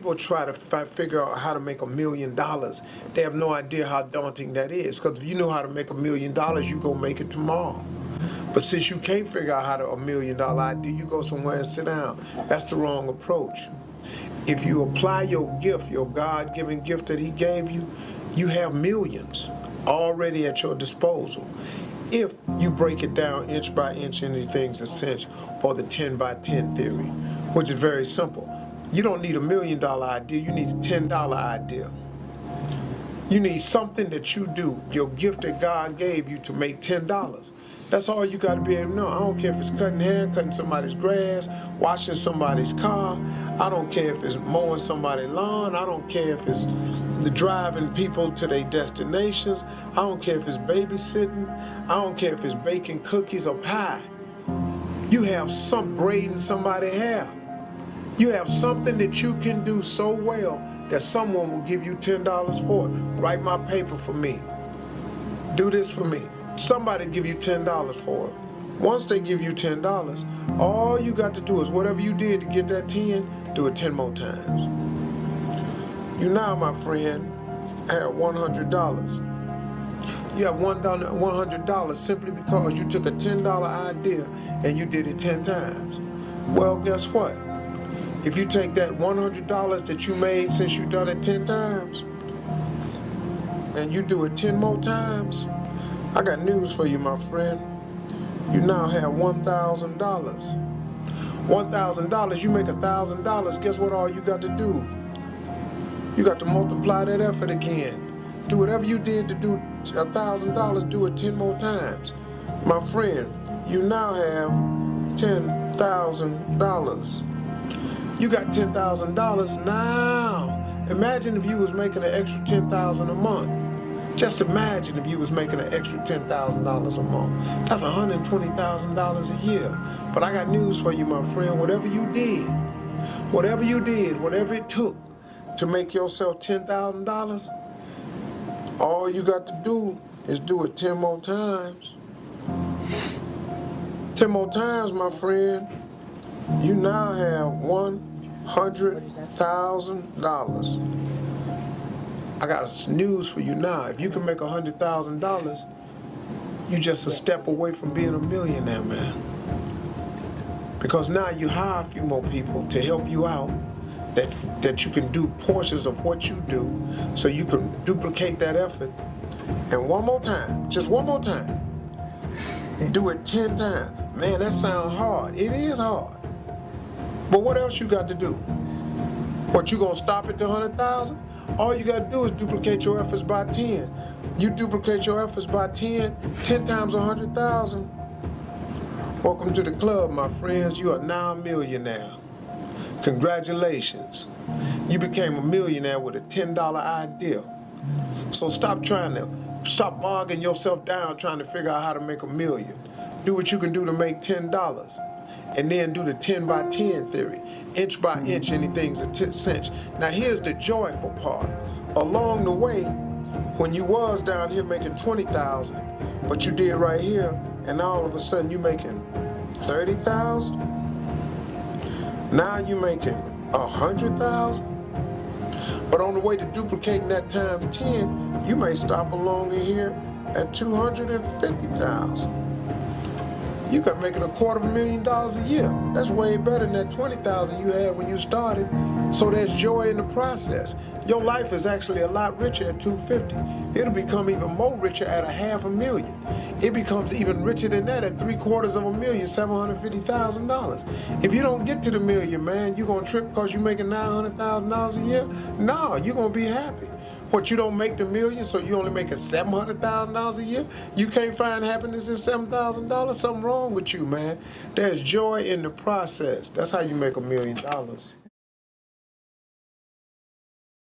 people try to figure out how to make $1 million, they have no idea how daunting that is. Because if you know how to make $1 million, you go make it tomorrow. But since you can't figure out how to $1 million idea, you go somewhere and sit down. That's the wrong approach. If you apply your gift, your God-given gift that He gave you, you have millions already at your disposal. If you break it down inch by inch into things a cinch, or the 10 by 10 theory, which is very simple. You don't need $1 million idea, you need a $10 idea. You need something that you do, your gift that God gave you, to make $10. That's all you got to be able to know. I don't care if it's cutting hair, cutting somebody's grass, washing somebody's car. I don't care if it's mowing somebody's lawn. I don't care if it's driving people to their destinations. I don't care if it's babysitting. I don't care if it's baking cookies or pie. You have some braiding somebody's hair. You have something that you can do so well that someone will give you $10 for it. Write my paper for me. Do this for me. Somebody give you $10 for it. Once they give you $10, all you got to do is whatever you did to get that 10, do it 10 more times. You now, my friend, have $100. You have $100 simply because you took a $10 idea and you did it 10 times. Well, guess what? If you take that $100 that you made since you done it 10 times and you do it 10 more times, I got news for you, my friend. You now have $1,000. $1,000, you make $1,000. Guess what all you got to do? You got to multiply that effort again. Do whatever you did to do $1,000, do it 10 more times. My friend, you now have $10,000. You got $10,000 now. Imagine if you was making an extra $10,000 a month. Just imagine if you was making an extra $10,000 a month. That's $120,000 a year. But I got news for you, my friend. Whatever you did, whatever it took to make yourself $10,000, all you got to do is do it 10 more times. 10 more times, my friend. You now have $100,000. I got news for you now. If you can make $100,000, you're just a step away from being a millionaire, man. Because now you hire a few more people to help you out, that you can do portions of what you do, so you can duplicate that effort. And one more time, just one more time, do it 10 times. Man, that sounds hard. It is hard. But what else you got to do? What, you gonna stop at the 100,000? All you got to do is duplicate your efforts by 10. You duplicate your efforts by 10 times 100,000. Welcome to the club, my friends. You are now a millionaire. Congratulations. You became a millionaire with a $10 idea. So stop bogging yourself down trying to figure out how to make $1 million. Do what you can do to make $10. And then do the 10 by 10 theory. Inch by inch, anything's a cinch. Now here's the joyful part. Along the way, when you was down here making 20,000, but you did right here, and all of a sudden you making 30,000. Now you making 100,000. But on the way to duplicating that times 10, you may stop along in here at 250,000. You got making $250,000 a year. That's way better than that 20,000 you had when you started. So there's joy in the process. Your life is actually a lot richer at 250. It'll become even more richer at $500,000. It becomes even richer than that at $750,000, $750,000. If you don't get to the million, man, you gonna trip because you're making $900,000 a year? No, you're gonna be happy. What, you don't make the million, so you only making $700,000 a year? You can't find happiness in $7,000? Something wrong with you, man. There's joy in the process. That's how you make $1 million.